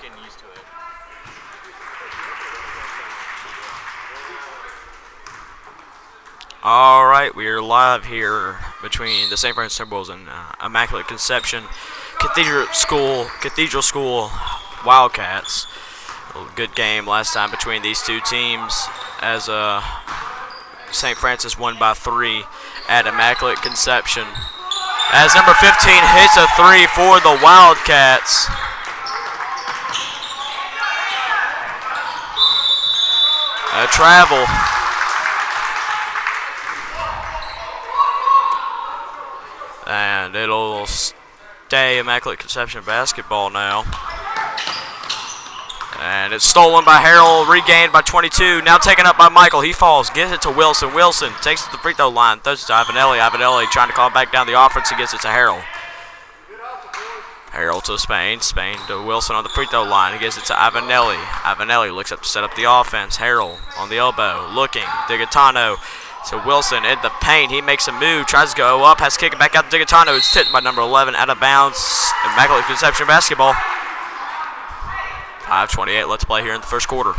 getting used to it. All right, we are live here between the St. Francis Timberwolves and Immaculate Conception Cathedral School Wildcats. A good game last time between these two teams as St. Francis won by 3 at Immaculate Conception. As number 15 hits a 3 for the Wildcats. A travel. And it'll stay Immaculate Conception basketball now. And it's stolen by Harrell, regained by 22. Now taken up by Michael. He falls, gives it to Wilson. Wilson takes it to the free throw line, throws it to Ivanelli. Ivanelli trying to call back down the offense. He gets it to Harrell. Harrell to Spain. Spain to Wilson on the free throw line. He gives it to Ivanelli. Ivanelli looks up to set up the offense. Harrell on the elbow, looking. Digatano to Wilson in the paint. He makes a move, tries to go up, has to kick it back out to Digatano. It's tipped by number 11 out of bounds. Immaculate Conception basketball. 5:28 left to play here in the first quarter.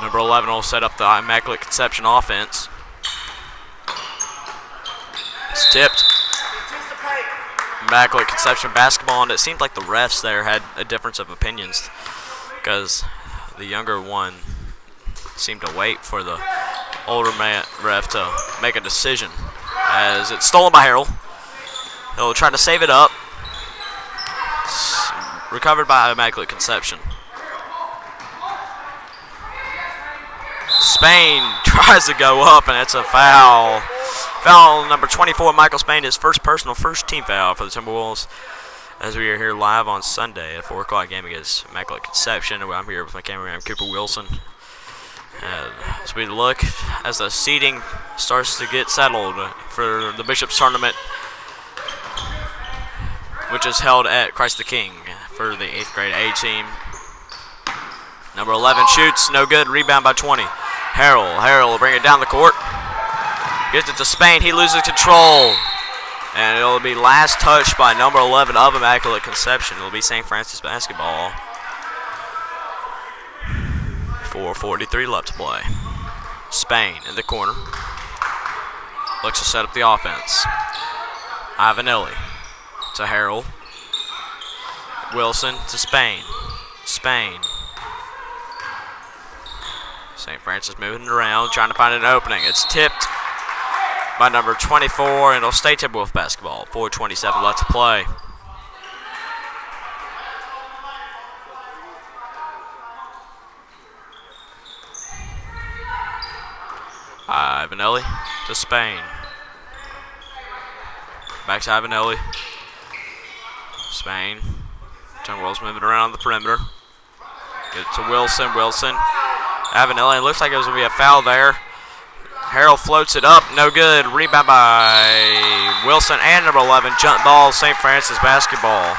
Number 11 will set up the Immaculate Conception offense. It's tipped. Immaculate Conception basketball, and it seemed like the refs there had a difference of opinions because the younger one seemed to wait for the older ref to make a decision. As it's stolen by Harrell. He'll try to save it up. It's recovered by Immaculate Conception. Spain tries to go up, and it's a foul. Foul number 24, Michael Spain, his first team foul for the Timberwolves. As we are here live on Sunday at 4 o'clock game against Immaculate Conception. I'm here with my cameraman, Cooper Wilson. As we look as the seeding starts to get settled for the Bishop's tournament, which is held at Christ the King for the 8th grade A team. Number 11 shoots, no good, rebound by 20. Harrell will bring it down the court. Gets it to Spain, he loses control. And it'll be last touched by number 11 of Immaculate Conception. It'll be St. Francis basketball. 4:43 left to play. Spain in the corner. Looks to set up the offense. Ivanelli to Harrell. Wilson to Spain. Spain. St. Francis moving around, trying to find an opening. It's tipped by number 24, and it'll stay Timberwolf basketball. 4:27 left to play. Ivanelli to Spain. Back to Ivanelli. Spain. Timberwolves moving around the perimeter. Get it to Wilson. Wilson. Ivanelli. It looks like it was going to be a foul there. Harrell floats it up. No good. Rebound by Wilson and number 11. Jump ball. St. Francis basketball.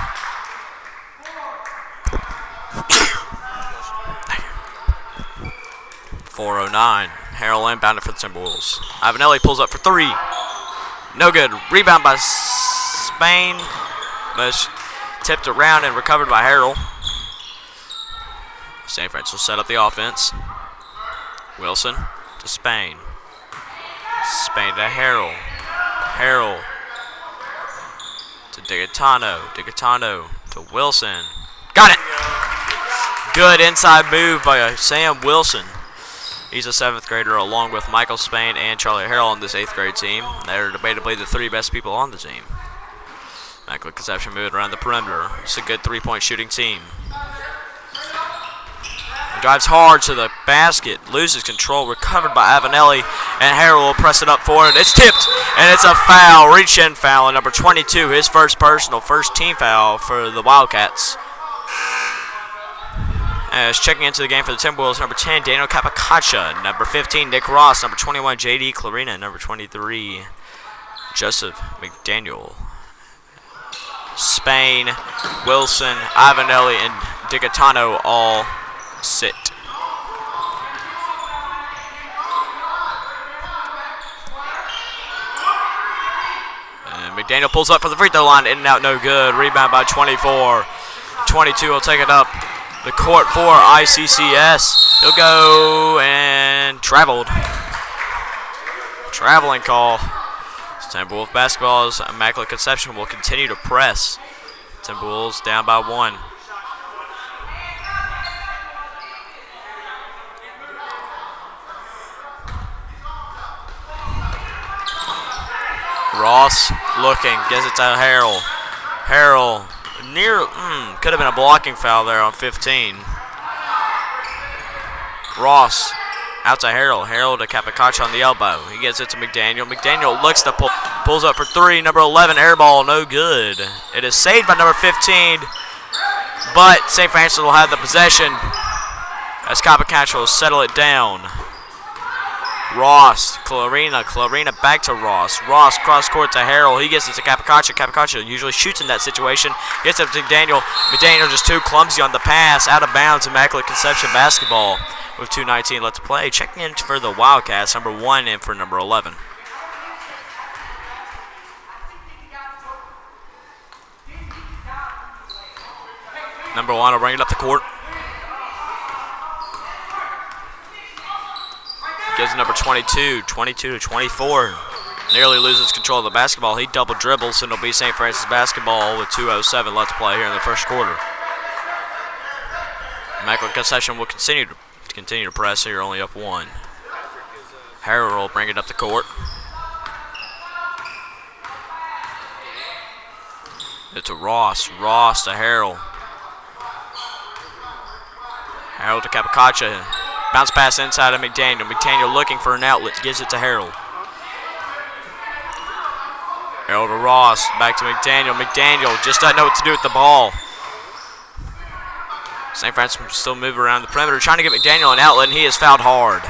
.409. Harrell inbounded for the Timberwolves. Ivanelli pulls up for 3. No good. Rebound by Spain. But it's tipped around and recovered by Harrell. St. Francis will set up the offense. Wilson to Spain. Spain to Harrell. Harrell to Digatano. Digatano to Wilson. Got it! Good inside move by Sam Wilson. He's a 7th grader along with Michael Spain and Charlie Harrell on this 8th grade team. They're debatably the 3 best people on the team. Immaculate Conception moving around the perimeter. It's a good 3-point shooting team. Drives hard to the basket, loses control, recovered by Ivanelli, and Harrell will press it up for it. It's tipped, and it's a foul, reach-in foul, and number 22, his first team foul for the Wildcats. As checking into the game for the Timberwolves, number 10, Daniel Capicacha, number 15, Nick Ross, number 21, J.D. Clarina, number 23, Joseph McDaniel. Spain, Wilson, Ivanelli, and Digatano all sit. And McDaniel pulls up for the free throw line. In and out, no good. Rebound by 24. 22 will take it up the court for ICCS. He'll go and traveled. Traveling call. Timberwolves basketball as Immaculate Conception will continue to press. Timberwolves down by 1. Ross looking, gives it to Harrell. Harrell near, could have been a blocking foul there on 15. Ross out to Harrell. Harrell to Capicacha on the elbow. He gets it to McDaniel. McDaniel looks to pulls up for 3. Number 11, air ball, no good. It is saved by number 15, but St. Francis will have the possession as Capicacha will settle it down. Ross, Clarina back to Ross. Ross cross court to Harrell. He gets it to Capicacha. Capicacha usually shoots in that situation. Gets it to McDaniel. McDaniel just too clumsy on the pass. Out of bounds. Immaculate Conception basketball with 2:19 left to play. Checking in for the Wildcats. Number 1 in for number 11. Number 1 will bring it up the court. Gives it number 22 to 24. Nearly loses control of the basketball. He double dribbles, and it'll be St. Francis basketball with 2:07 left to play here in the first quarter. Immaculate Conception will continue to press here, only up 1. Harrell will bring it up the court. It's to Ross. Ross to Harrell. Harrell to Capicacha. Bounce pass inside of McDaniel. McDaniel looking for an outlet. Gives it to Harrell. Harrell to Ross. Back to McDaniel. McDaniel just doesn't know what to do with the ball. St. Francis will still move around the perimeter, trying to get McDaniel an outlet, and he is fouled hard.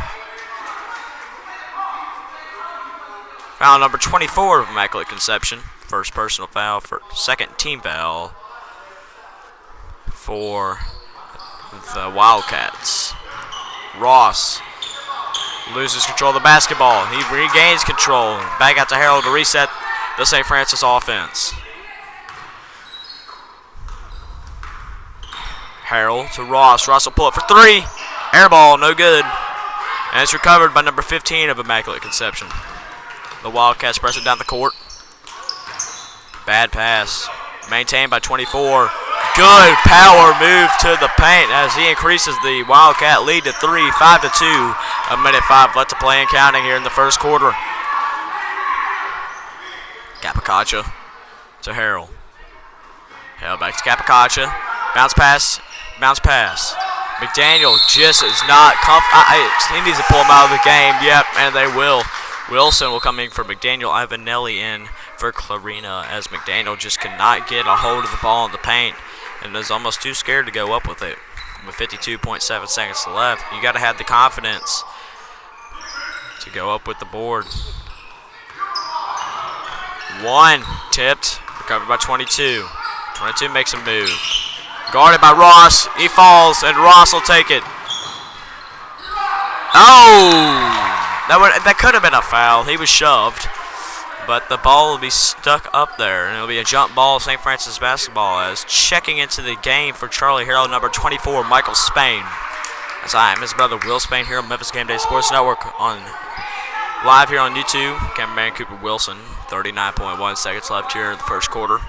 Foul number 24 of Immaculate Conception. First personal foul, for second team foul for the Wildcats. Ross loses control of the basketball. He regains control. Back out to Harrell to reset the St. Francis offense. Harrell to Ross. Ross will pull up for 3. Air ball, no good. And it's recovered by number 15 of Immaculate Conception. The Wildcats press it down the court. Bad pass. Maintained by 24. Good power move to the paint as he increases the Wildcat lead to 3, 5-2. 1:05 left to play and counting here in the first quarter. Capicacha to Harrell. Harrell back to Capicacha. Bounce pass. McDaniel just is not comfortable. He needs to pull him out of the game. Yep, and they will. Wilson will come in for McDaniel. Ivanelli in for Clarina as McDaniel just cannot get a hold of the ball in the paint and is almost too scared to go up with it. With 52.7 seconds left, you got to have the confidence to go up with the board. 1 tipped, recovered by 22. 22 makes a move. Guarded by Ross. He falls, and Ross will take it. Oh! That could have been a foul. He was shoved. But the ball will be stuck up there, and it'll be a jump ball, St. Francis basketball, as checking into the game for Charlie Harrell, number 24, Michael Spain. As I am his brother, Will Spain, here on Memphis Game Day Sports Network, live here on YouTube. Cameraman Cooper Wilson, 39.1 seconds left here in the first quarter.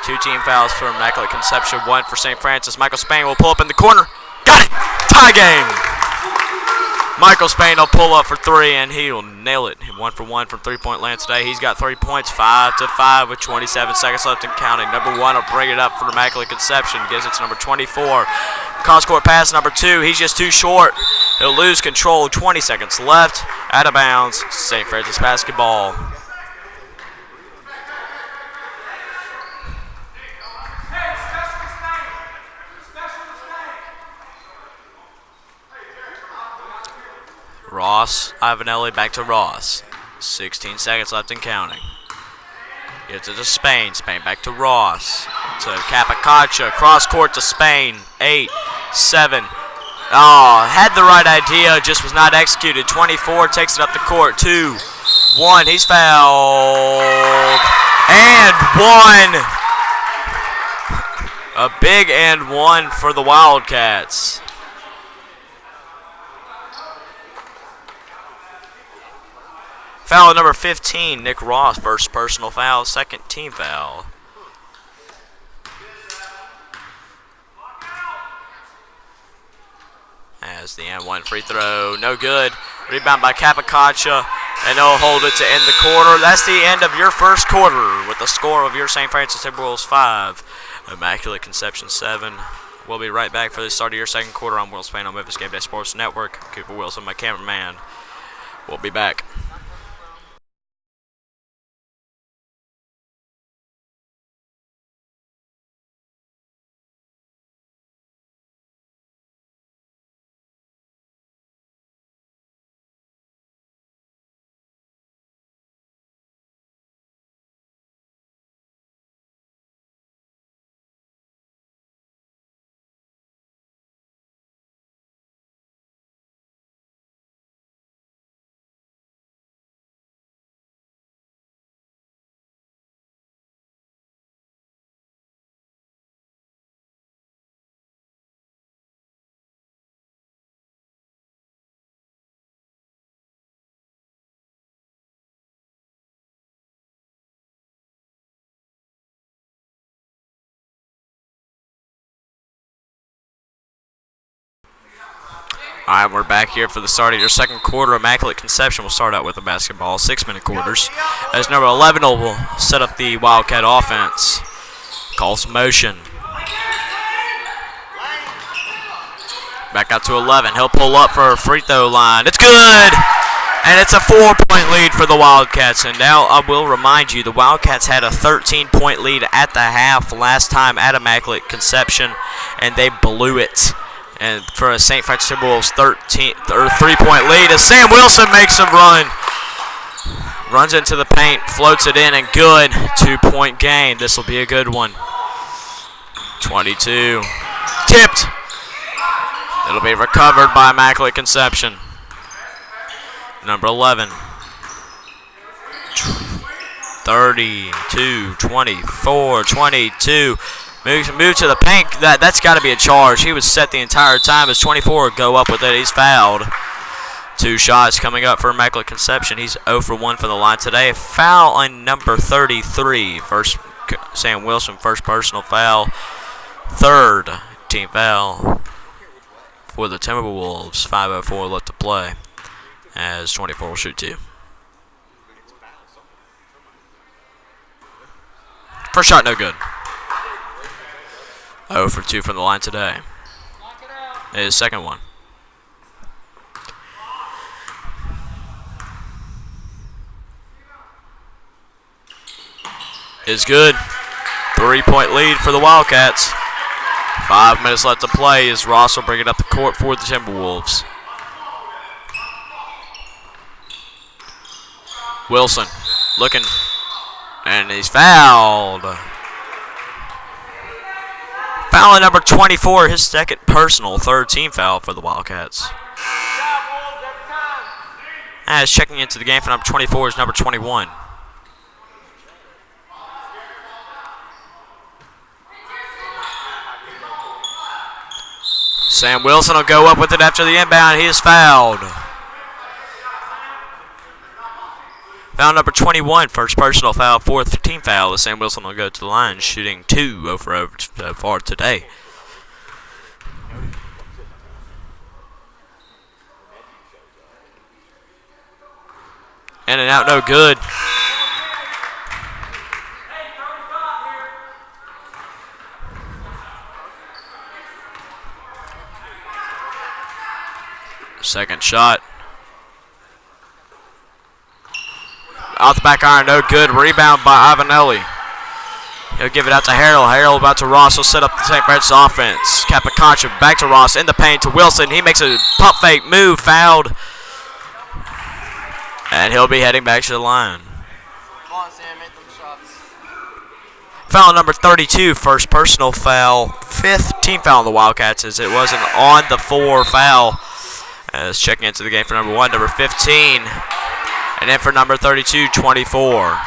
2 team fouls for Immaculate Conception, 1 for St. Francis. Michael Spain will pull up in the corner. Got it! Tie game! Michael Spain will pull up for 3, and he will nail it. 1 for 1 from three-point land today. He's got 3 points, 5-5 with 27 seconds left and counting. Number 1 will bring it up for Immaculate Conception. Gives it to number 24. Cross-court pass, number 2. He's just too short. He'll lose control. 20 seconds left. Out of bounds. St. Francis basketball. Ross, Ivanelli back to Ross. 16 seconds left and counting. Gets it to Spain. Spain back to Ross. To Capicacha. Cross court to Spain. 8, 7. Oh, had the right idea, just was not executed. 24 takes it up the court. 2, 1. He's fouled. And one. A big and one for the Wildcats. Foul number 15, Nick Ross, first personal foul, second team foul. As the and one free throw, no good. Rebound by Capocaccia, and they'll hold it to end the quarter. That's the end of your first quarter with the score of your St. Francis Timberwolves 5, Immaculate Conception 7. We'll be right back for the start of your second quarter. I'm Will Spain on Memphis Game Day Sports Network. Cooper Wilson, my cameraman. We'll be back. All right, we're back here for the start of your second quarter. Immaculate Conception will start out with the basketball, 6-minute quarters. As number 11 will set up the Wildcat offense. Calls motion. Back out to 11. He'll pull up for a free throw line. It's good! And it's a 4-point lead for the Wildcats. And now I will remind you, the Wildcats had a 13-point lead at the half last time at Immaculate Conception, and they blew it. And for a St. Francis Timberwolves 3-point lead, as Sam Wilson makes a run. Runs into the paint, floats it in, and good. 2-point game. This will be a good one. 22. Tipped. It'll be recovered by Immaculate Conception. Number 11. 32, 24, 22. Move to the paint. That's got to be a charge. He was set the entire time as 24 go up with it. He's fouled. 2 shots coming up for Immaculate Conception. He's 0 for 1 from the line today. Foul on number 33. First, Sam Wilson, first personal foul. Third team foul for the Timberwolves. 5:04 left to play as 24 will shoot 2. First shot, no good. 0 for 2 from the line today. His second one. Is good. 3-point lead for the Wildcats. 5 minutes left to play as Ross will bring it up the court for the Timberwolves. Wilson looking, and he's fouled. Foul number 24, his second personal, third team foul for the Wildcats. As checking into the game for number 24 is number 21. Sam Wilson will go up with it after the inbound. He is fouled. Foul number 21, first personal foul, fourth team foul. As Sam Wilson will go to the line, shooting 2 0 for 0 so far today. In and out, no good. Second shot. Off the back iron, no good. Rebound by Ivanelli. He'll give it out to Harrell. Harrell about to Ross. He'll set up the St. Francis offense. Capocaccia back to Ross in the paint to Wilson. He makes a pump fake move, fouled. And he'll be heading back to the line. Come on, Sam, make them shots. Foul number 32, first personal foul. Fifth team foul on the Wildcats as it was an on-the-4 foul. As checking into the game for number 1, number 15. And then for number 32, 24.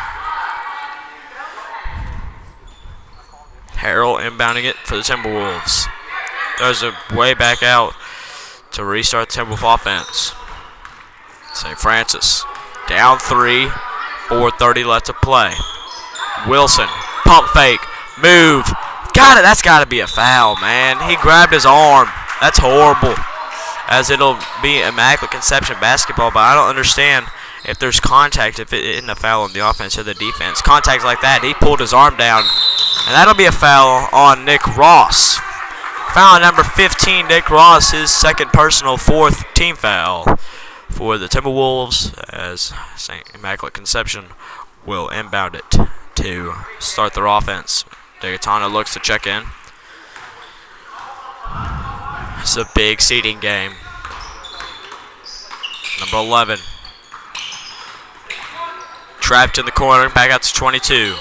Harrell inbounding it for the Timberwolves. Throws it way back out to restart the Timberwolves offense. St. Francis down 3, 4:30 left to play. Wilson, pump fake, move. Got it. That's got to be a foul, man. He grabbed his arm. That's horrible. As it'll be Immaculate Conception basketball, but I don't understand if there's contact, if it isn't a foul on the offense or the defense. Contact like that, he pulled his arm down, and that'll be a foul on Nick Ross. Foul number 15, Nick Ross, his second personal, fourth team foul for the Timberwolves, as St. Immaculate Conception will inbound it to start their offense. Degatano looks to check in. It's a big seeding game. Number 11. Trapped in the corner, back out to 22.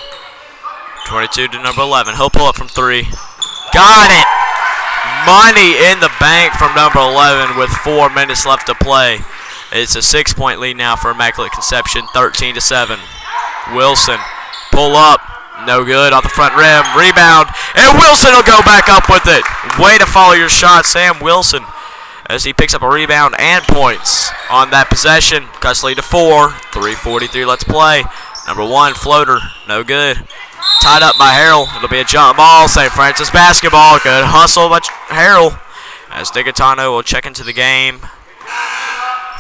22 to number 11. He'll pull up from 3. Got it! Money in the bank from number 11 with 4 minutes left to play. It's a 6-point lead now for Immaculate Conception, 13-7. Wilson, pull up. No good on the front rim. Rebound. And Wilson will go back up with it. Way to follow your shot, Sam Wilson, as he picks up a rebound and points on that possession. Cuts lead to 4. 3:43 left to play. Number 1, floater. No good. Tied up by Harrell. It'll be a jump ball. St. Francis basketball. Good hustle by Harrell, as Degatano will check into the game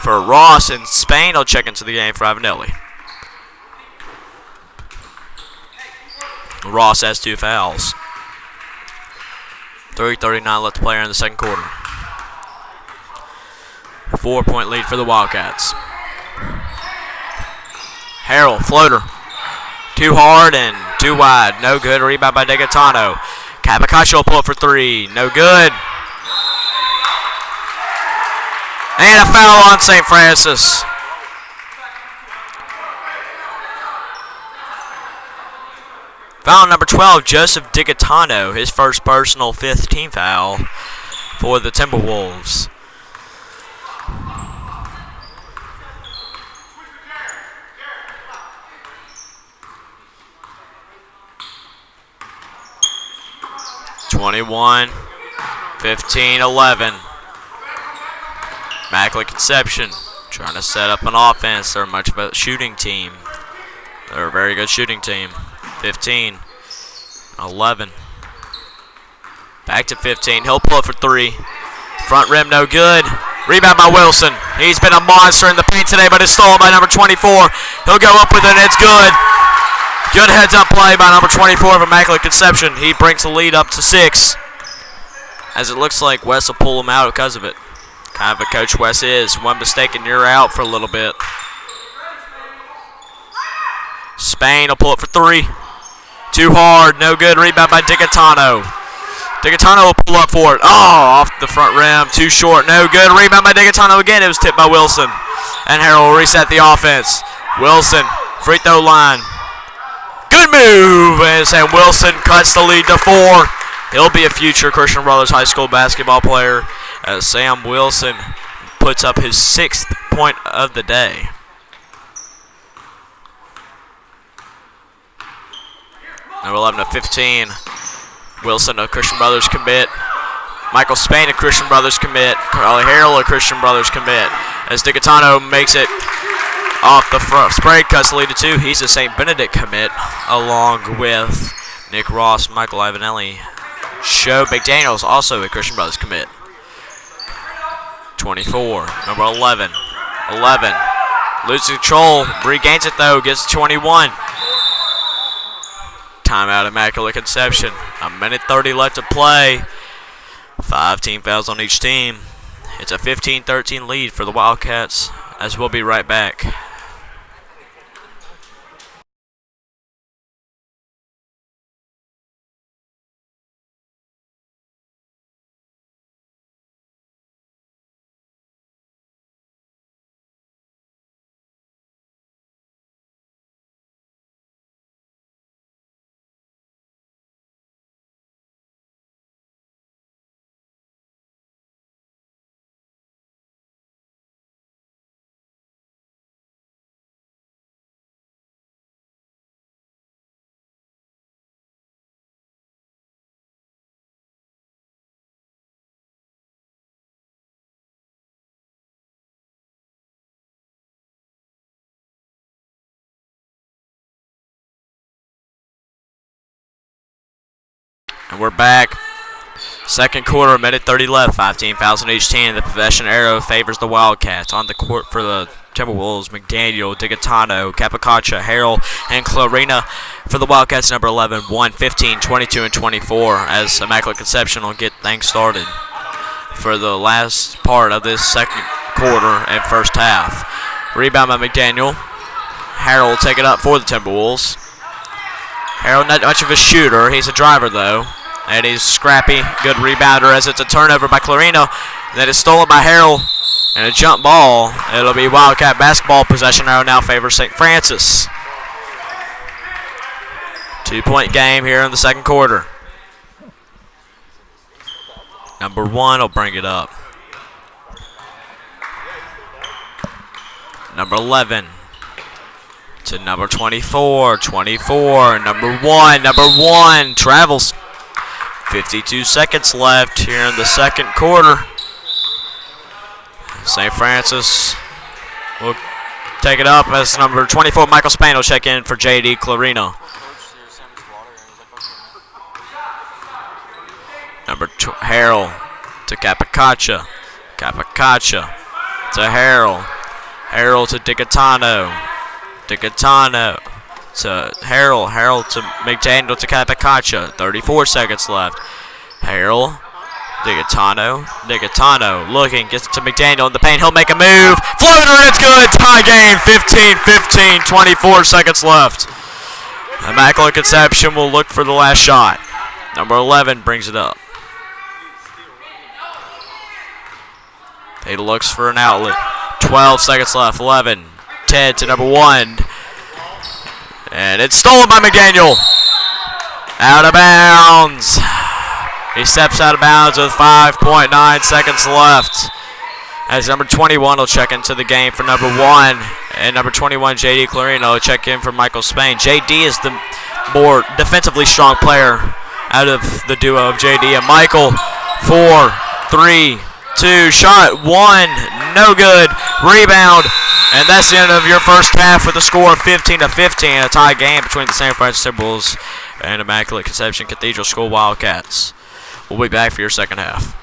for Ross, and Spain will check into the game for Avenelli. Ross has 2 fouls. 3:39 left to play in the second quarter. 4-point lead for the Wildcats. Harrell, floater. Too hard and too wide. No good. Rebound by Degatano. Capocaccio will pull up for 3. No good. And a foul on St. Francis. Foul number 12, Joseph Degatano, his first personal 5th team foul for the Timberwolves. (21, 15, 11). Immaculate Conception trying to set up an offense. They're much of a shooting team. They're a very good shooting team. 15, 11. Back to 15. He'll pull it for 3. Front rim, no good. Rebound by Wilson. He's been a monster in the paint today, but it's stolen by number 24. He'll go up with it, and it's good. Good heads-up play by number 24 of Immaculate Conception. He brings the lead up to 6. As it looks like Wes will pull him out because of it. Kind of a coach Wes is. One mistake and you're out for a little bit. Spain will pull it for 3. Too hard, no good. Rebound by Degatano. Degatano will pull up for it. Oh, off the front rim, too short, no good. Rebound by Degatano again. It was tipped by Wilson. And Harrell will reset the offense. Wilson, free throw line. Good move, and Sam Wilson cuts the lead to 4. He'll be a future Christian Brothers High School basketball player, as Sam Wilson puts up his 6th point of the day. Number 11 to 15. Wilson, a Christian Brothers commit. Michael Spain, a Christian Brothers commit. Carly Harrell, a Christian Brothers commit. As Degatano makes it off the front. Sprague cuts the lead to 2. He's a St. Benedict commit, along with Nick Ross, Michael Ivanelli. Joe McDaniels, also a Christian Brothers commit. 24. Number 11. 11. Loses control. Regains it, though. Gets 21. Timeout, Immaculate Conception. 1:30 left to play. 5 team fouls on each team. It's a 15-13 lead for the Wildcats, as we'll be right back. And we're back. Second quarter, minute 30 left. 5 fouls on each team. The possession arrow favors the Wildcats. On the court for the Timberwolves, McDaniel, Digatano, Capicacha, Harrell, and Clarina. For the Wildcats, number 11, 1, 15, 22, and 24, as Immaculate Conception will get things started for the last part of this second quarter and first half. Rebound by McDaniel. Harrell will take it up for the Timberwolves. Harrell not much of a shooter. He's a driver, though. And he's scrappy, good rebounder as it's a turnover by Clarino. That is stolen by Harrell. And a jump ball. It'll be Wildcat basketball. Possession arrow now favors St. Francis. 2-point game here in the second quarter. Number 1 will bring it up. Number 11 to number 24. 24. Number 1 travels. 52 seconds left here in the second quarter. St. Francis will take it up as number 24, Michael Spain, will check in for J.D. Clarino. Number 2, Harrell to Capicacha. Capicacha to Harrell. Harrell to Digatano. Digatano to Harrell. Harrell to McDaniel to Capicacha. 34 seconds left. Harrell. Digatano. Digatano looking. Gets it to McDaniel in the paint. He'll make a move. Floater, and it's good. Tie game. 15-15. 24 seconds left. Immaculate Conception will look for the last shot. Number 11 brings it up. He looks for an outlet. 12 seconds left. 11. Ted to number 1. And it's stolen by McDaniel. Out of bounds. He steps out of bounds with 5.9 seconds left. As number 21 will check into the game for number 1. And number 21, J.D. Clarino, will check in for Michael Spain. J.D. is the more defensively strong player out of the duo of J.D. and Michael. 4, 3, 2, shot 1, no good. Rebound. And that's the end of your first half with a score of 15-15. A tie game between the St. Francis Timberwolves and Immaculate Conception Cathedral School Wildcats. We'll be back for your second half.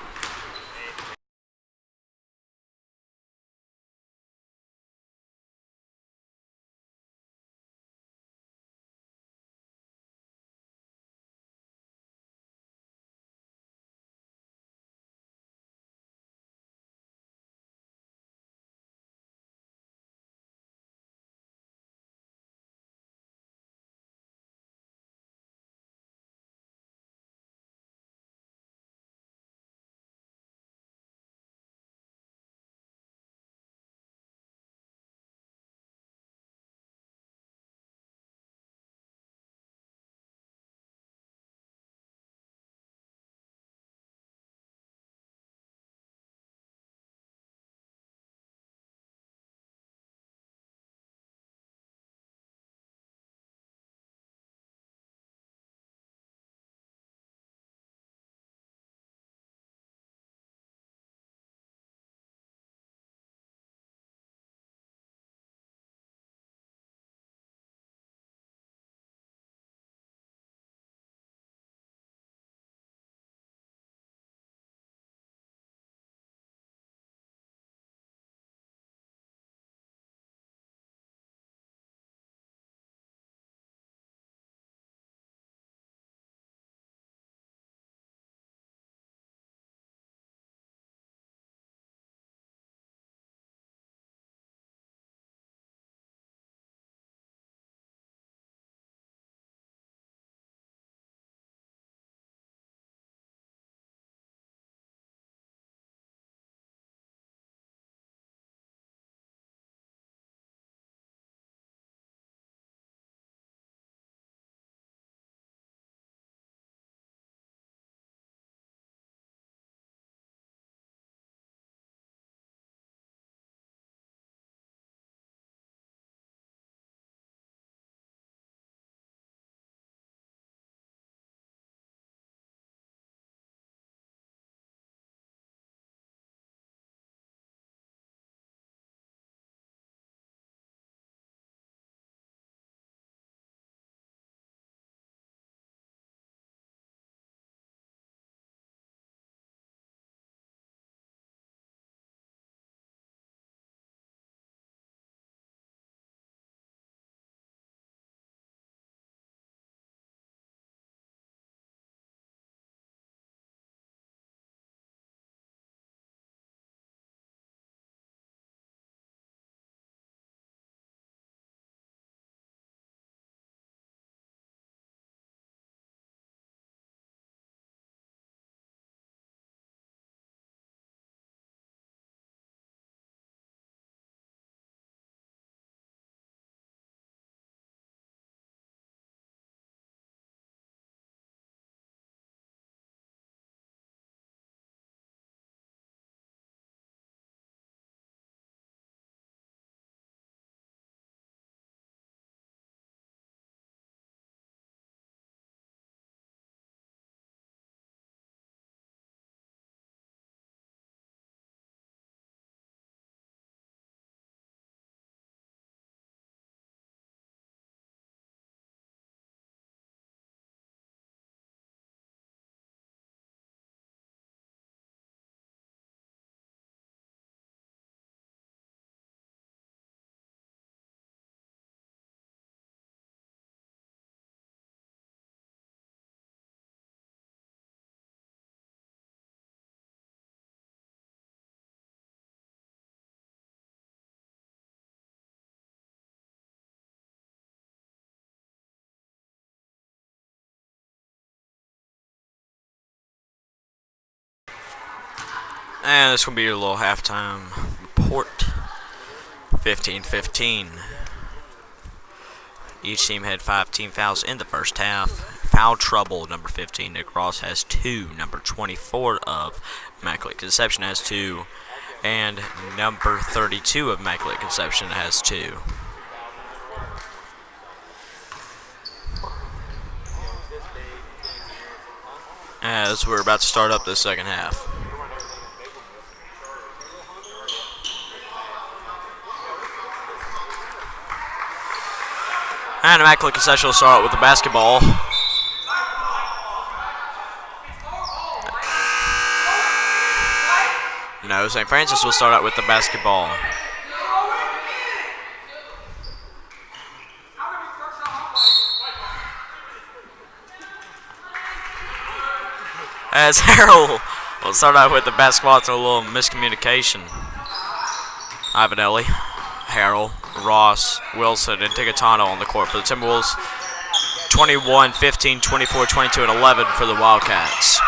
And this will be your little halftime report. 15-15. Each team had 5 team fouls in the first half. Foul trouble, number 15, Nick Ross has 2. Number 24 of Immaculate Conception has 2. And number 32 of Immaculate Conception has 2. As we're about to start up the second half. And Immaculate Conception will start with the basketball. No, St. Francis will start out with the basketball. As Harold will start out with the basketball through a little miscommunication. Ivanelli, Harold, Ross, Wilson, and Tigatano on the court for the Timberwolves. 21, 15, 24, 22, and 11 for the Wildcats.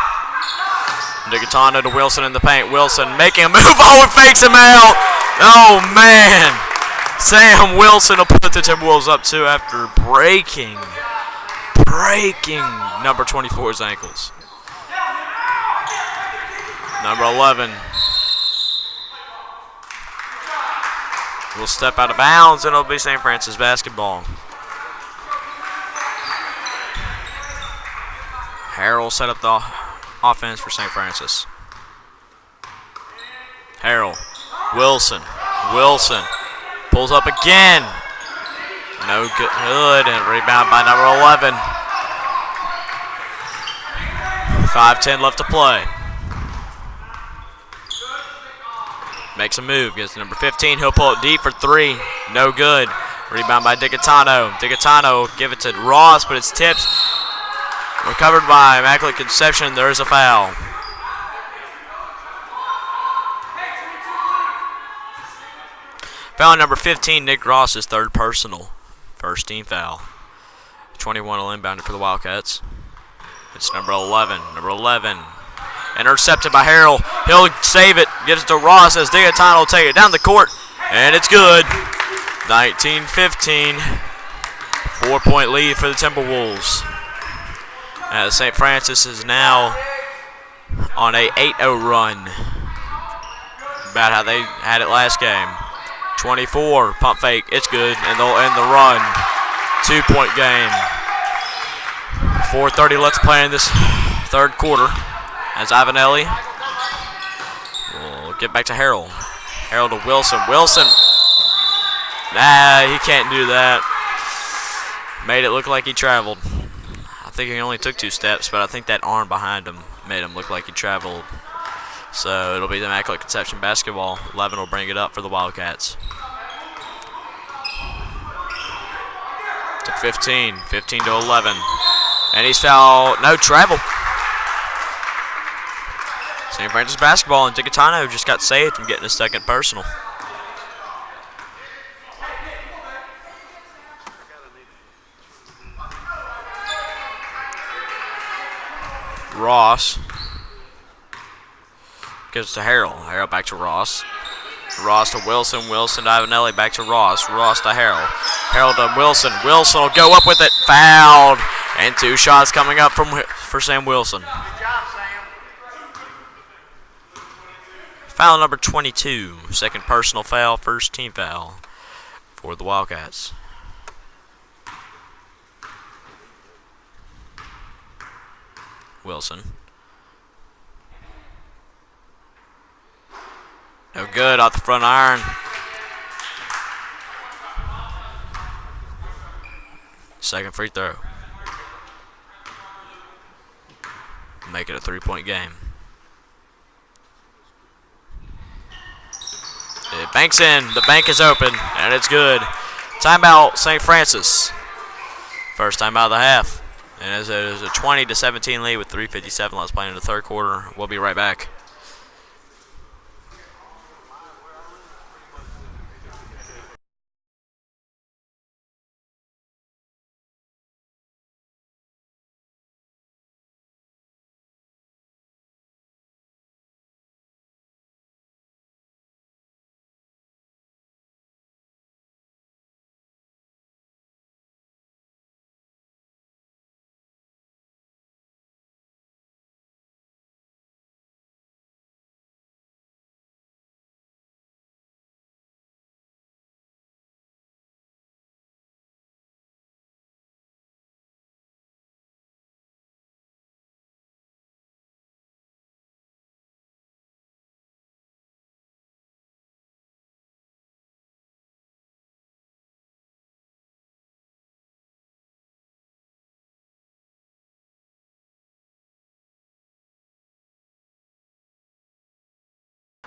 Tigatano to Wilson in the paint. Wilson making a move. Oh, and fakes him out. Oh, man. Sam Wilson will put the Timberwolves up 2 after breaking number 24's ankles. Number 11 will step out of bounds, and it'll be St. Francis basketball. Harold set up the offense for St. Francis. Harold, Wilson pulls up again. No good, and rebound by number 11. 5:10 left to play. Makes a move, gets to number 15. He'll pull it deep for 3. No good. Rebound by Tigatano. Tigatano give it to Ross, but it's tipped. Recovered by Immaculate Conception. There's a foul. Foul number 15, Nick Ross, is 3rd personal. First team foul. 21 will inbound it for the Wildcats. It's number 11. Number 11. Intercepted by Harold. He'll save it. Gives it to Ross as Tigatano will take it down the court. And it's good. 19-15. 4-point lead for the Timberwolves. As St. Francis is now on a 8-0 run. About how they had it last game. 24, pump fake, it's good, and they'll end the run. 2-point game. 4:30 left to play in this 3rd quarter. As Ivanelli will get back to Harold. Harold to Wilson. Wilson. Nah, he can't do that. Made it look like he traveled. I think he only took 2 steps, but I think that arm behind him made him look like he traveled. So it'll be the Immaculate Conception basketball. 11 will bring it up for the Wildcats. To 15. 15 to 11. And he's fouled. No travel. St. Francis basketball, and Tigatano just got saved from getting a 2nd personal. Ross gives it to Harold. Harold back to Ross. Ross to Wilson. Wilson to Ivanelli. Back to Ross. Ross to Harold. Harold to Wilson. Wilson will go up with it. Fouled. And 2 shots coming up for Sam Wilson. Foul number 22. 2nd personal foul. 1st team foul for the Wildcats. Wilson. No good off the front iron. Second free throw. Make it a 3-point game. It banks in. The bank is open, and it's good. Timeout, St. Francis. First time out of the half. And it is a 20-17 lead with 3:57 left playing in the 3rd quarter. We'll be right back.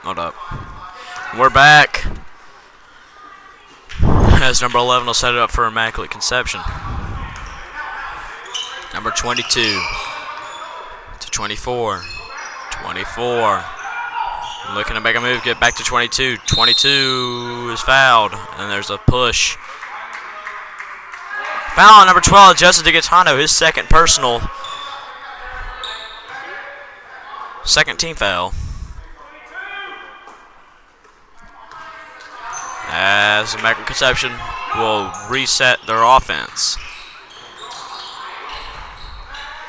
Hold up. We're back. As number 11 will set it up for Immaculate Conception. Number 22 to 24. 24. Looking to make a move, get back to 22. 22 is fouled, and there's a push. Foul on number 12, Justin DiGaetano, his second personal. Second team foul. As Immaculate Conception will reset their offense.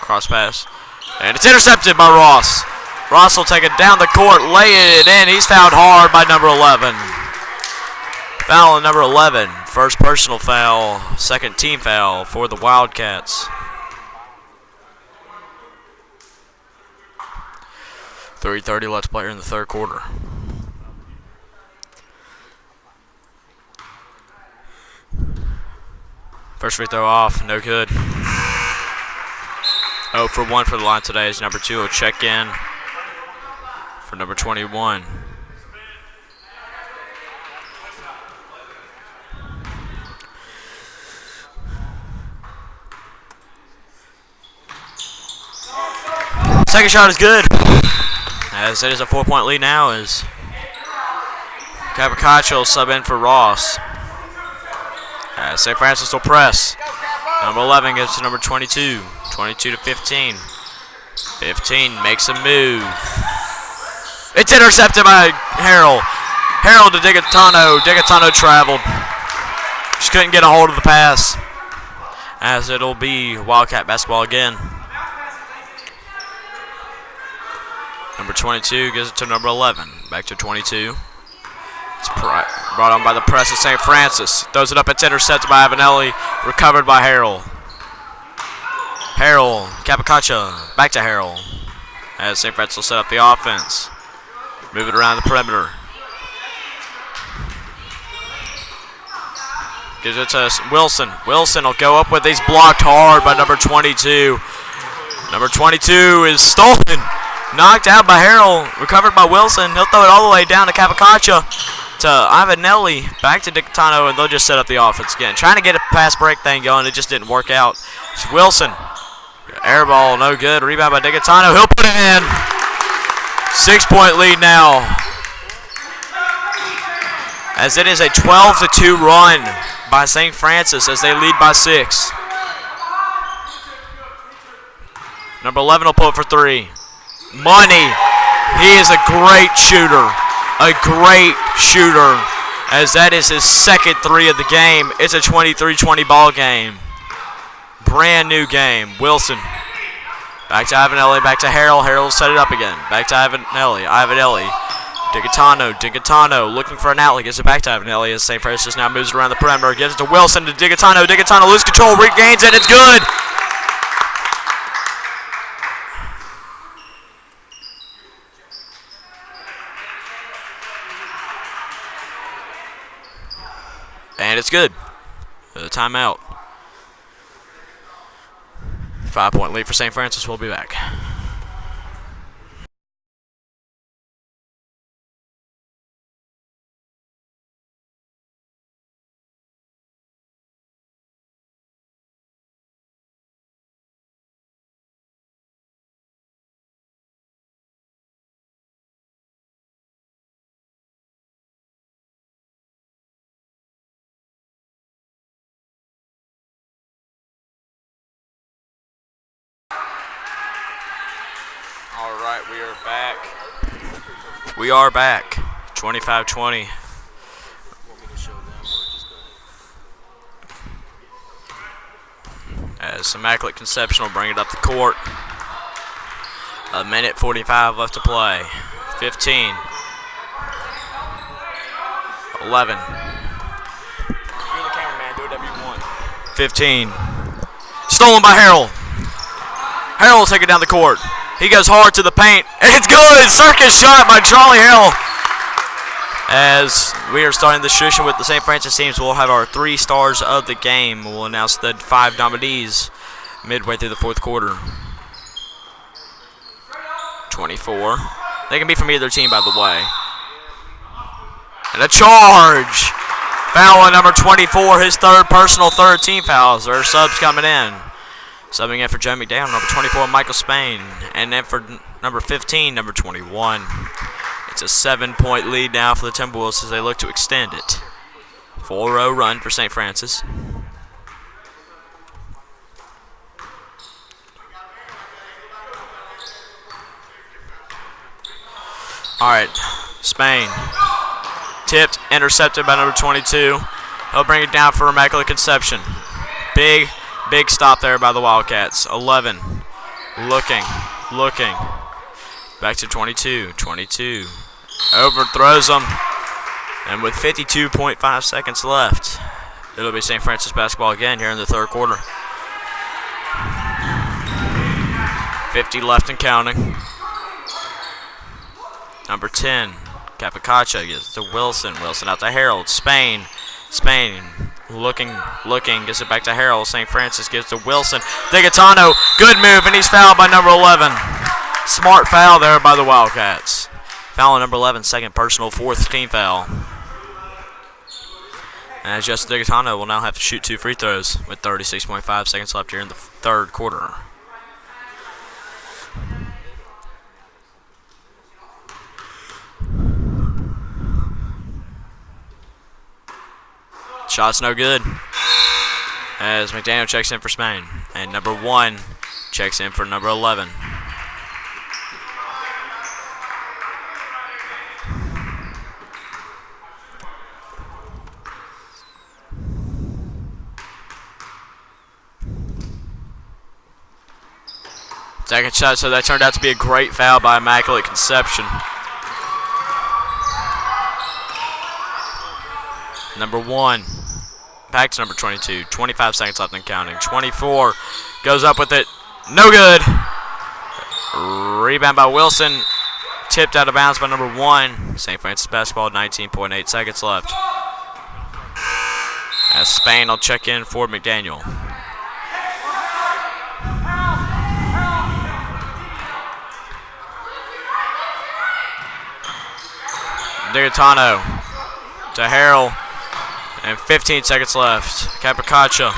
Cross pass. And it's intercepted by Ross. Ross will take it down the court, lay it in. He's fouled hard by number 11. Foul on number 11. First personal foul, second team foul for the Wildcats. 3:30 left to play in the third quarter. First free throw off, no good. 0 for 1 for the line today as number 2 will check in for number 21. Second shot is good, as it is a 4-point lead now as Capocaccio will sub in for Ross. As St. Francis will press. Number 11 gets to number 22. 22 to 15. 15 makes a move. It's intercepted by Harrell. Harrell to DiGaetano. DiGaetano traveled. Just couldn't get a hold of the pass. As it'll be Wildcat basketball again. Number 22 gives it to number 11. Back to 22. It's brought on by the press of St. Francis. Throws it up. It's intercepted by Avenelli. Recovered by Harrell. Harrell. Capocaccio. Back to Harrell. As St. Francis will set up the offense. Move it around the perimeter. Gives it to Wilson. Wilson will go up with these blocked hard by number 22. Number 22 is stolen. Knocked out by Harrell. Recovered by Wilson. He'll throw it all the way down to Capocaccio. To Ivanelli, back to DiGaetano, and they'll just set up the offense again. Trying to get a pass break thing going, it just didn't work out. It's Wilson. Air ball, no good. Rebound by DiGaetano. He'll put it in. 6-point lead now. As it is a 12-2 run by St. Francis as they lead by 6. Number 11 will pull it for 3. Money. He is a great shooter. A great shooter, as that is his second 3 of the game. It's a 23-20 ball game. Brand new game. Wilson. Back to Ivanelli, back to Harrell. Harrell set it up again. Back to Ivanelli. DiGaetano looking for an outlet. Gives it back to Ivanelli as St. Francis now moves around the perimeter. Gives it to Wilson to DiGaetano. DiGaetano loses control, regains it. It's good. And it's good. Timeout. 5-point lead for St. Francis. We'll be back. All right, we are back. We are back. 25-20. As Immaculate Conception will bring it up the court. 1:45 left to play. 15. 11. You're the cameraman. Do whatever you want. 15. Stolen by Harrell. Harrell will take it down the court. He goes hard to the paint. And it's good. Circus shot by Charlie Harrell. As we are starting the tradition with the St. Francis teams, we'll have our 3 stars of the game. We'll announce the 5 nominees midway through the fourth quarter. 24. They can be from either team, by the way. And a charge. Foul on number 24, his third personal, third team fouls. There are subs coming in. Subbing in for Joe McDaniel, number 24, Michael Spain. And then for number 15, number 21. It's a 7-point lead now for the Timberwolves as they look to extend it. 4-0 run for St. Francis. All right, Spain. Tipped, intercepted by number 22. He'll bring it down for Immaculate Conception. Big stop there by the Wildcats. 11. Looking. Back to 22. Overthrows them. And with 52.5 seconds left, it'll be St. Francis basketball again here in the third quarter. 50 left and counting. Number 10, Capicacha gives it to Wilson. Wilson out to Harold. Spain looking, gets it back to Harold. St. Francis gives to Wilson. Digatano, good move, and he's fouled by number 11. Smart foul there by the Wildcats. Foul on number 11, second personal, fourth team foul. And Justin Digatano will now have to shoot 2 free throws with 36.5 seconds left here in the third quarter. Shot's no good as McDaniel checks in for Spain. And number 1 checks in for number 11. Second shot, so that turned out to be a great foul by Immaculate Conception. Number 1, back to number 22. 25 seconds left and counting. 24 goes up with it. No good. Rebound by Wilson. Tipped out of bounds by number 1. St. Francis basketball, 19.8 seconds left. As Spain will check in for McDaniel. Digatano to Harrell. And 15 seconds left. Capicacha.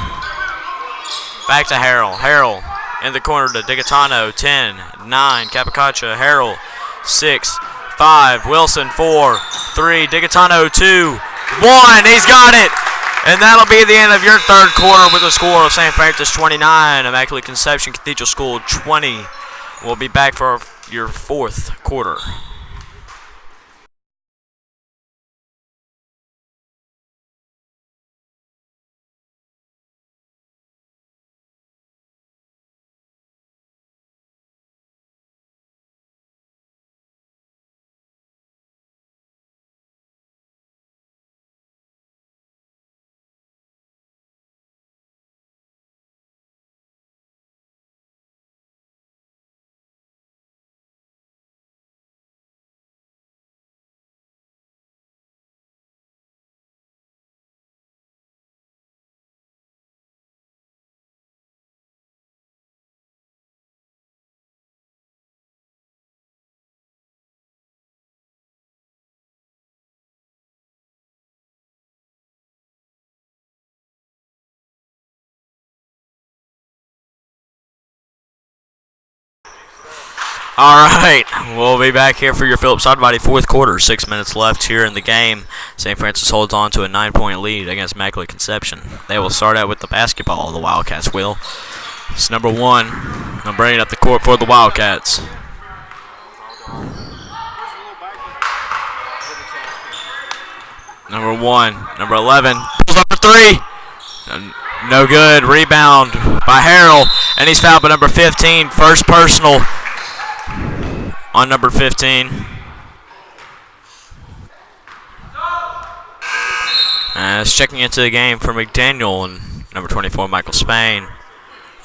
Back to Harrell. Harrell in the corner to Digatano. 10, 9. Capicacha. Harrell. 6, 5. Wilson. 4, 3. Digatano. 2, 1. He's got it. And that'll be the end of your third quarter with a score of St. Francis 29. Immaculate Conception Cathedral School 20. We'll be back for your fourth quarter. All right, we'll be back here for your Phillips Auto fourth quarter. 6 minutes left here in the game. St. Francis holds on to a 9-point lead against Immaculate Conception. They will start out with the basketball, the Wildcats will. It's number 1. I'm bringing up the court for the Wildcats. Number 1, number 11, pulls up for 3. No good. Rebound by Harrell, and he's fouled by number 15. First personal on number 15. As checking into the game for McDaniel and number 24, Michael Spain.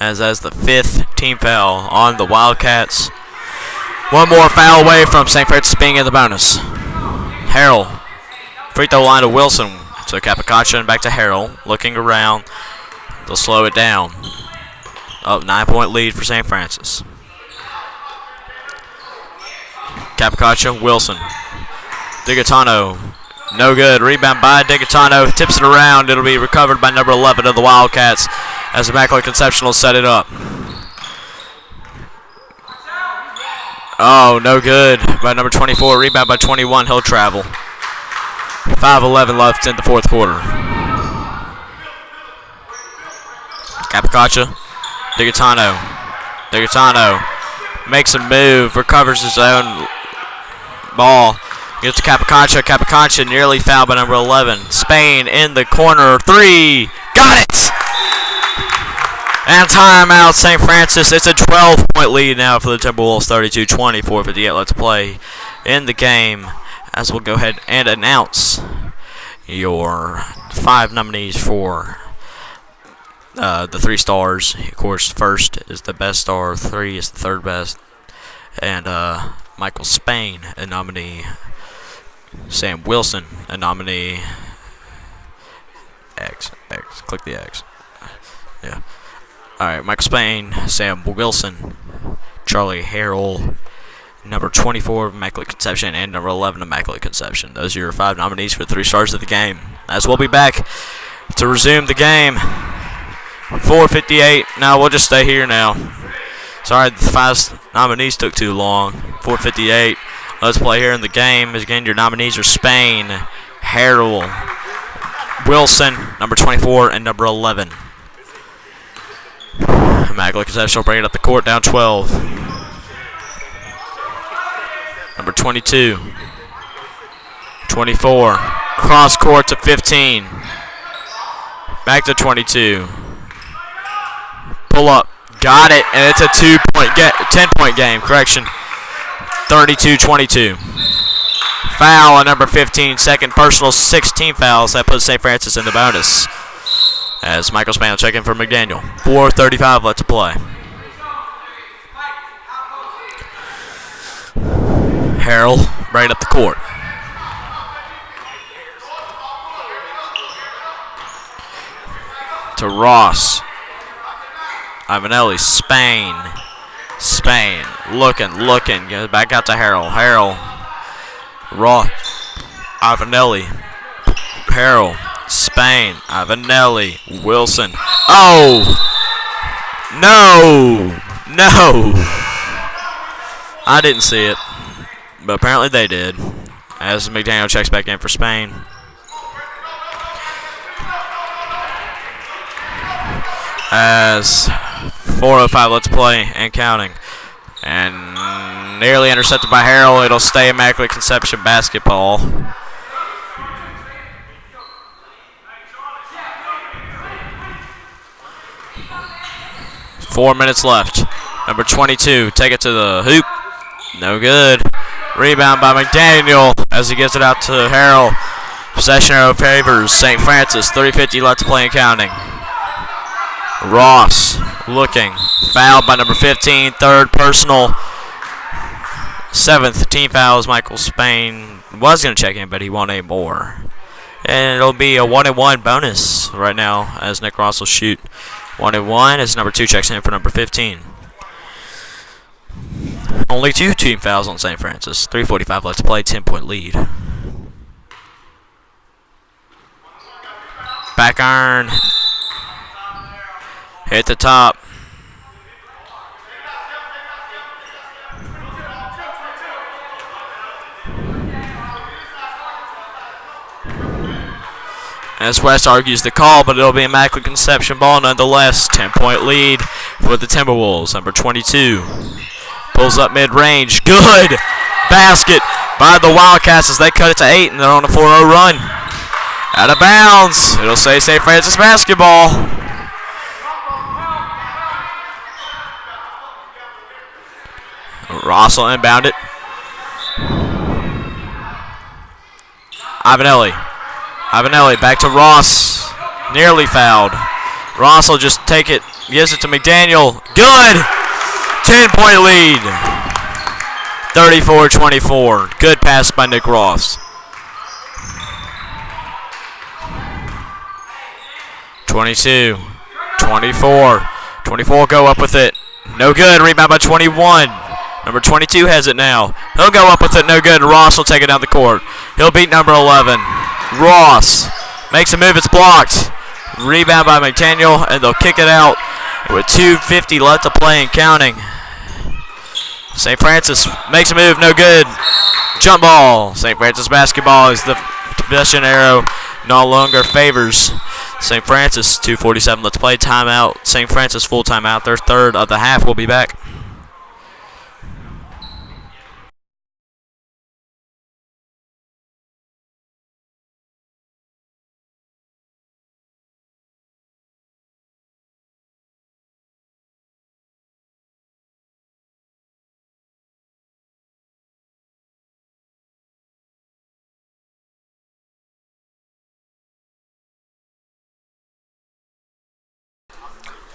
As the 5th team foul on the Wildcats. One more foul away from St. Francis being in the bonus. Harrell, free throw line to Wilson. So Capicacha and back to Harrell. Looking around. They'll slow it down. Up 9-point lead for St. Francis. Capicacha, Wilson. Digatano No good. Rebound by Digatano. Tips it around. It'll be recovered by number 11 of the Wildcats as Immaculate Conception will set it up. Oh, no good by number 24. Rebound by 21. He'll travel. 5:11 left in the fourth quarter. Capicacha. Digatano. Digatano makes a move. Recovers his own ball. Gets to Capicacha. Capicacha nearly fouled by number 11. Spain in the corner. 3. Got it! And timeout, St. Francis. It's a 12-point lead now for the Timberwolves. 32-20, 4:58 left to play in the game. As we'll go ahead and announce your 5 nominees for the 3 stars. Of course, first is the best star. 3 is the third best. And Michael Spain, a nominee. Sam Wilson, a nominee. X. Click the X. Yeah. Alright, Michael Spain, Sam Wilson, Charlie Harrell, number 24 of Immaculate Conception, and number 11 of Immaculate Conception. Those are your 5 nominees for 3 stars of the game. As we'll be back to resume the game. 4:58. Now we'll just stay here now. Sorry, the 5 nominees took too long. 4:58. Let's play here in the game. Again, your nominees are Spain, Harrell, Wilson, number 24, and number 11. Immaculate Conception will bring it up the court, down 12. Number 22. 24. Cross court to 15. Back to 22. Pull up. Got it. And it's a 10-point game. Correction. 32-22. Foul on number 15. Second personal, 16 fouls. That puts St. Francis in the bonus. As Michael Spain will check in for McDaniel. 4:35 left to play. Harrell right up the court. To Ross. Ivanelli. Spain. Looking. Goes back out to Harrell. Ross. Ivanelli. Harrell. Spain. Ivanelli. Wilson. Oh! No! I didn't see it. But apparently they did. As McDaniel checks back in for Spain. As 4:05 left to play and counting. And nearly intercepted by Harrell. It'll stay Immaculate Conception basketball. Four minutes left. Number 22, take it to the hoop. No good. Rebound by McDaniel as he gets it out to Harrell. Possession arrow favors St. Francis. 3:50 left to play and counting. Ross looking. Fouled by number 15. Third personal. 7th team fouls. Michael Spain was going to check in, but he won 8 more. And it'll be a 1-1 bonus right now as Nick Ross will shoot. 1-1 as number 2 checks in for number 15. Only 2 team fouls on St. Francis. 3:45 left to play. 10-point lead. Back iron. Hit the top. As West argues the call, but it'll be Immaculate Conception ball nonetheless. 10-point lead for the Timberwolves. Number 22 pulls up mid-range. Good basket by the Wildcats as they cut it to 8, and they're on a 4-0 run. Out of bounds. It'll say St. Francis basketball. Ross will inbound it. Ivanelli back to Ross. Nearly fouled. Ross will just take it. Gives it to McDaniel. Good. 10-point lead. 34-24. Good pass by Nick Ross. 22. 24. 24 go up with it. No good. Rebound by 21. Number 22 has it now. He'll go up with it. No good. Ross will take it down the court. He'll beat number 11. Ross makes a move. It's blocked. Rebound by McDaniel, and they'll kick it out with 2:50 left to play and counting. St. Francis makes a move. No good. Jump ball. St. Francis basketball as the possession arrow no longer favors St. Francis. 2:47 left to play. Timeout. St. Francis full timeout. Their third of the half will be back.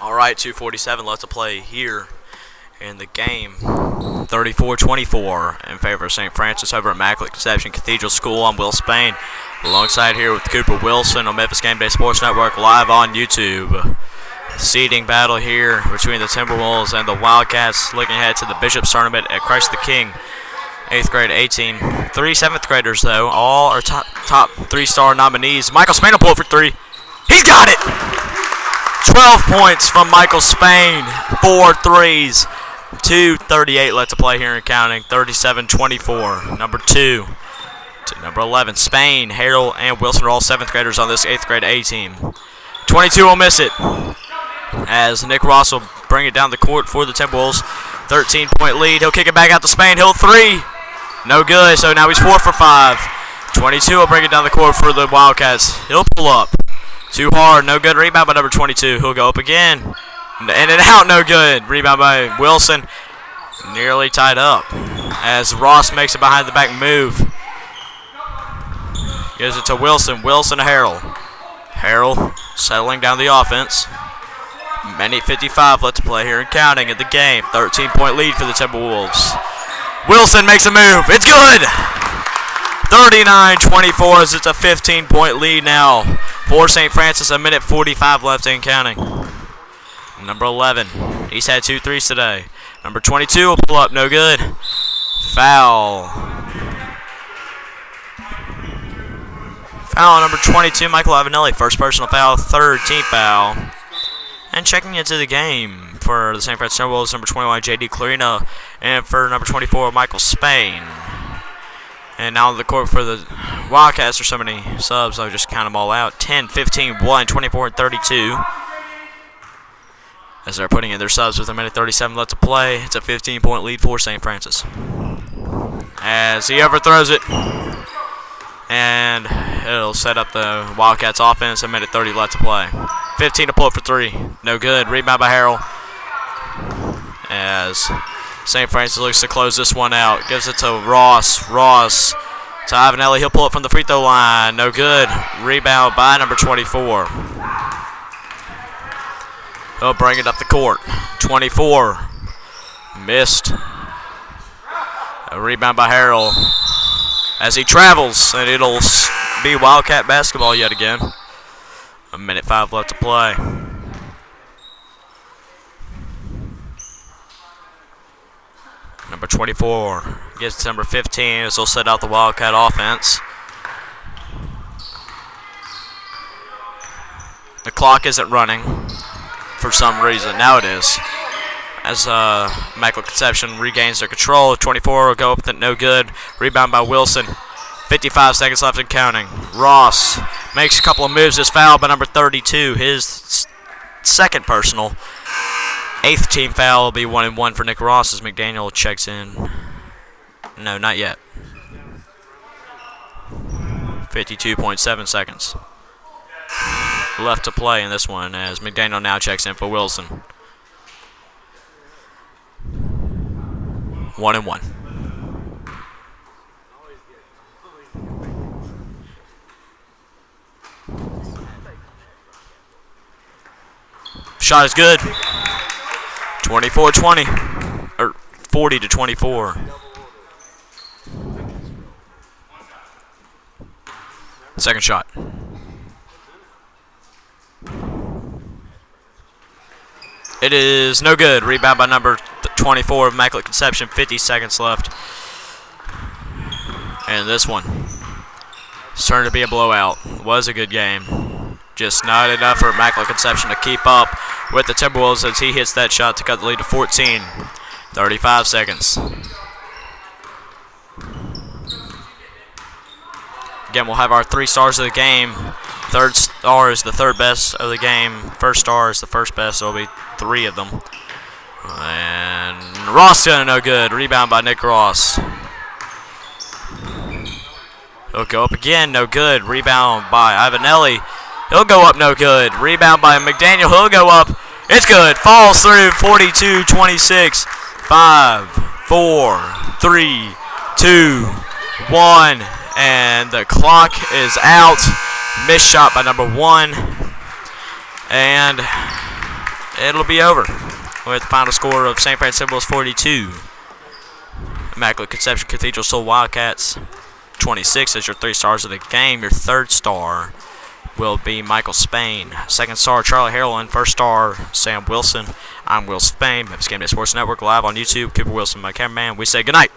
All right, 2:47 left to play here in the game. 34-24 in favor of St. Francis over at Immaculate Conception Cathedral School. I'm Will Spain, alongside here with Cooper Wilson on Memphis Game Day Sports Network, live on YouTube. Seeding battle here between the Timberwolves and the Wildcats, looking ahead to the Bishop's Tournament at Christ the King. 8th grade A-team. 3 7th graders, though. All are top 3-star nominees. Michael Spain will pull it for 3. He's got it! 12 points from Michael Spain. 4 threes. 2:38 left to play here and counting. 37-24. Number 2 to number 11. Spain, Harrell, and Wilson are all 7th graders on this 8th grade A-team. 22 will miss it, as Nick Ross will bring it down the court for the Timberwolves. 13-point lead. He'll kick it back out to Spain. He'll 3. No good, so now he's 4 for 5. 22 will bring it down the court for the Wildcats. He'll pull up. Too hard. No good. Rebound by number 22. He'll go up again. In and out. No good. Rebound by Wilson. Nearly tied up, as Ross makes a behind the back move. Gives it to Wilson. Wilson to Harrell. Harrell settling down the offense. Minute 55 left to play here and counting in the game. 13-point lead for the Timberwolves. Wilson makes a move. It's good! 39-24 as it's a 15-point lead now for St. Francis. A minute 45 left and counting. Number 11. He's had 2 threes today. Number 22 will pull up. No good. Foul. Foul on number 22, Michael Avenelli. First personal foul, 3rd team foul. And checking into the game for the St. Francis Timberwolves, number 21, J.D. Clarino. And for number 24, Michael Spain. And now on the court for the Wildcats. There's so many subs, I'll just count them all out. 10, 15, 1, 24, and 32. As they're putting in their subs with a minute 37 left to play. It's a 15-point lead for St. Francis. As he overthrows it. And it'll set up the Wildcats offense. A minute 30 left to play. 15 to pull it for 3. No good. Rebound by Harrell. As St. Francis looks to close this one out. Gives it to Ross. Ross to Avenelli. He'll pull it from the free throw line. No good. Rebound by number 24. He'll bring it up the court. 24. Missed. A rebound by Harrell as he travels, and it'll be Wildcat basketball yet again. A minute 5 left to play. Number 24 gets to number 15 as they'll set out the Wildcat offense. The clock isn't running for some reason. Now it is. As Immaculate Conception regains their control. 24 will go up with it. No good. Rebound by Wilson. 55 seconds left and counting. Ross makes a couple of moves. Is fouled by number 32. His second personal. 8th team foul will be 1-1 for Nick Ross as McDaniel checks in. No, not yet. 52.7 seconds left to play in this one as McDaniel now checks in for Wilson. 1-1. Shot is good. 24-20, or 40-24. Second shot. It is no good. Rebound by number 24 of Immaculate Conception. 50 seconds left. And this one. It's turned to be a blowout. Was a good game. Just not enough for Immaculate Conception to keep up with the Timberwolves as he hits that shot to cut the lead to 14. 35 seconds. Again, we'll have our 3 stars of the game. Third star is the third best of the game. First star is the first best, so it'll be 3 of them. And Ross gonna no good. Rebound by Nick Ross. He'll go up again, no good. Rebound by Ivanelli. He'll go up, no good. Rebound by McDaniel. He'll go up. It's good. Falls through. 42-26. 5, 4, 3, 2, 1. And the clock is out. Missed shot by number 1. And it'll be over with the final score of St. Francis Timberwolves 42. Immaculate Conception Cathedral Soul Wildcats 26 as your 3 stars of the game. Your third star will be Michael Spain. Second star, Charlie Harrell. First star, Sam Wilson. I'm Will Spain. Memphis Game Day Sports Network live on YouTube. Cooper Wilson, my cameraman. We say goodnight.